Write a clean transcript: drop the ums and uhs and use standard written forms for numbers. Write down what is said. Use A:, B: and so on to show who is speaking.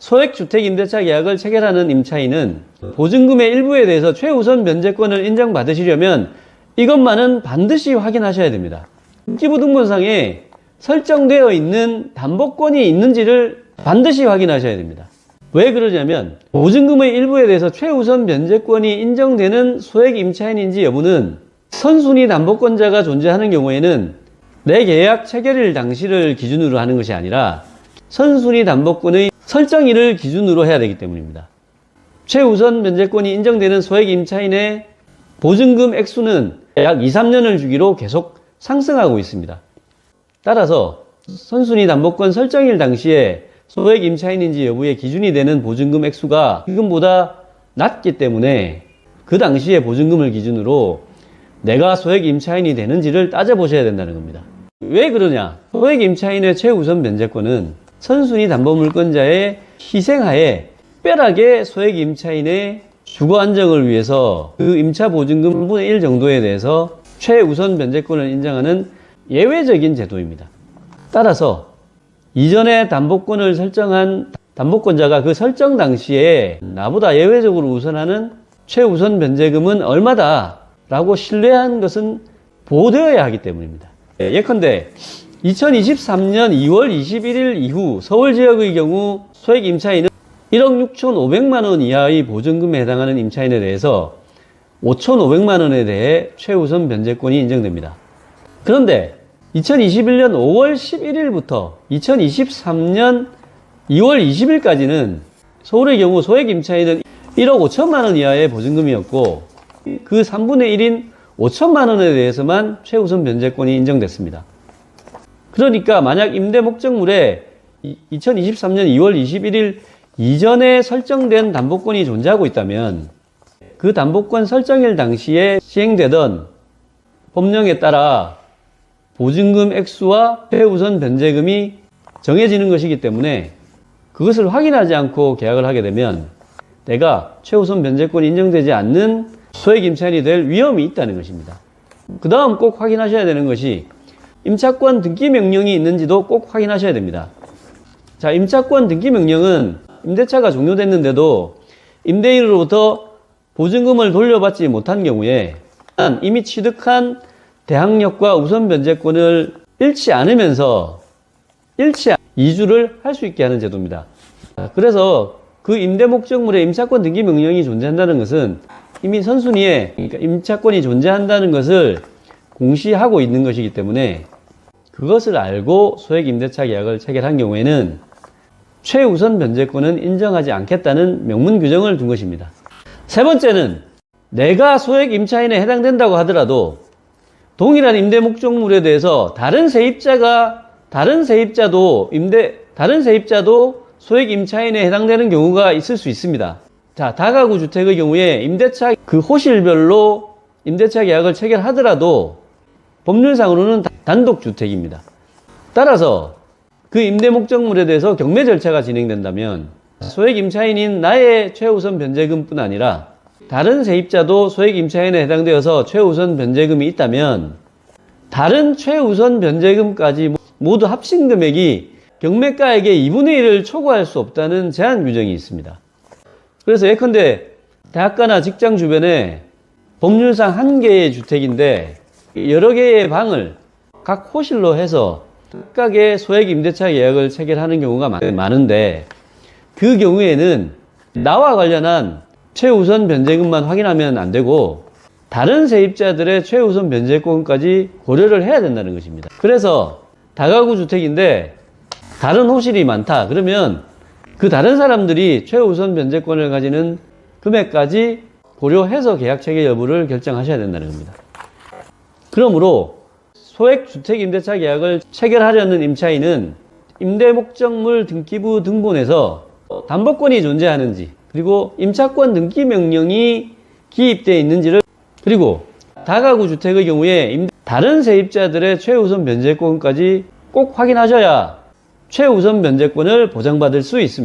A: 소액주택 임대차 계약을 체결하는 임차인은 보증금의 일부에 대해서 최우선 변제권을 인정받으시려면 이것만은 반드시 확인하셔야 됩니다. 등기부등본상에 설정되어 있는 담보권이 있는지를 반드시 확인하셔야 됩니다. 왜 그러냐면 보증금의 일부에 대해서 최우선 변제권이 인정되는 소액 임차인인지 여부는 선순위 담보권자가 존재하는 경우에는 내 계약 체결일 당시를 기준으로 하는 것이 아니라 선순위 담보권의 설정일을 기준으로 해야 되기 때문입니다. 최우선 변제권이 인정되는 소액 임차인의 보증금 액수는 약 2, 3년을 주기로 계속 상승하고 있습니다. 따라서 선순위 담보권 설정일 당시에 소액 임차인인지 여부의 기준이 되는 보증금 액수가 지금보다 낮기 때문에 그 당시의 보증금을 기준으로 내가 소액 임차인이 되는지를 따져보셔야 된다는 겁니다. 왜 그러냐? 소액 임차인의 최우선 변제권은 선순위 담보물권자의 희생하에 특별하게 소액 임차인의 주거 안정을 위해서 그 임차 보증금 3분의 1 정도에 대해서 최우선 변제권을 인정하는 예외적인 제도입니다. 따라서 이전에 담보권을 설정한 담보권자가 그 설정 당시에 나보다 예외적으로 우선하는 최우선 변제금은 얼마다 라고 신뢰한 것은 보호되어야 하기 때문입니다. 예컨대 2023년 2월 21일 이후 서울지역의 경우 소액 임차인은 1억 6,500만 원 이하의 보증금에 해당하는 임차인에 대해서 5,500만 원에 대해 최우선 변제권이 인정됩니다. 그런데 2021년 5월 11일부터 2023년 2월 20일까지는 서울의 경우 소액 임차인은 1억 5천만 원 이하의 보증금이었고 그 3분의 1인 5천만 원에 대해서만 최우선 변제권이 인정됐습니다. 그러니까 만약 임대 목적물에 2023년 2월 21일 이전에 설정된 담보권이 존재하고 있다면 그 담보권 설정일 당시에 시행되던 법령에 따라 보증금 액수와 최우선 변제금이 정해지는 것이기 때문에 그것을 확인하지 않고 계약을 하게 되면 내가 최우선 변제권이 인정되지 않는 소액 임차인이 될 위험이 있다는 것입니다. 그 다음 꼭 확인하셔야 되는 것이 임차권 등기 명령이 있는지도 꼭 확인하셔야 됩니다. 자, 임차권 등기 명령은 임대차가 종료됐는데도 임대인으로부터 보증금을 돌려받지 못한 경우에 이미 취득한 대항력과 우선 변제권을 잃지 않으면서 이주를 할 수 있게 하는 제도입니다. 그래서 그 임대 목적물에 임차권 등기 명령이 존재한다는 것은 이미 선순위에 그러니까 임차권이 존재한다는 것을 공시하고 있는 것이기 때문에 그것을 알고 소액 임대차 계약을 체결한 경우에는 최우선 변제권은 인정하지 않겠다는 명문 규정을 둔 것입니다. 세 번째는 내가 소액 임차인에 해당된다고 하더라도 동일한 임대 목적물에 대해서 다른 세입자도 소액 임차인에 해당되는 경우가 있을 수 있습니다. 자, 다가구 주택의 경우에 임대차 그 호실별로 임대차 계약을 체결하더라도 법률상으로는 단독 주택입니다. 따라서 그 임대 목적물에 대해서 경매 절차가 진행된다면 소액 임차인인 나의 최우선 변제금뿐 아니라 다른 세입자도 소액 임차인에 해당되어서 최우선 변제금이 있다면 다른 최우선 변제금까지 모두 합친 금액이 경매가액의 2분의 1을 초과할 수 없다는 제한 규정이 있습니다. 그래서 예컨대 대학가나 직장 주변에 법률상 한 개의 주택인데 여러 개의 방을 각 호실로 해서 각각의 소액 임대차 계약을 체결하는 경우가 많은데 그 경우에는 나와 관련한 최우선 변제금만 확인하면 안 되고 다른 세입자들의 최우선 변제권까지 고려를 해야 된다는 것입니다. 그래서 다가구 주택인데 다른 호실이 많다. 그러면 그 다른 사람들이 최우선 변제권을 가지는 금액까지 고려해서 계약 체결 여부를 결정하셔야 된다는 겁니다. 그러므로 소액 주택 임대차 계약을 체결하려는 임차인은 임대 목적물 등기부 등본에서 담보권이 존재하는지 그리고 임차권 등기 명령이 기입되어 있는지를 그리고 다가구 주택의 경우에 다른 세입자들의 최우선 변제권까지 꼭 확인하셔야 최우선 변제권을 보장받을 수 있습니다.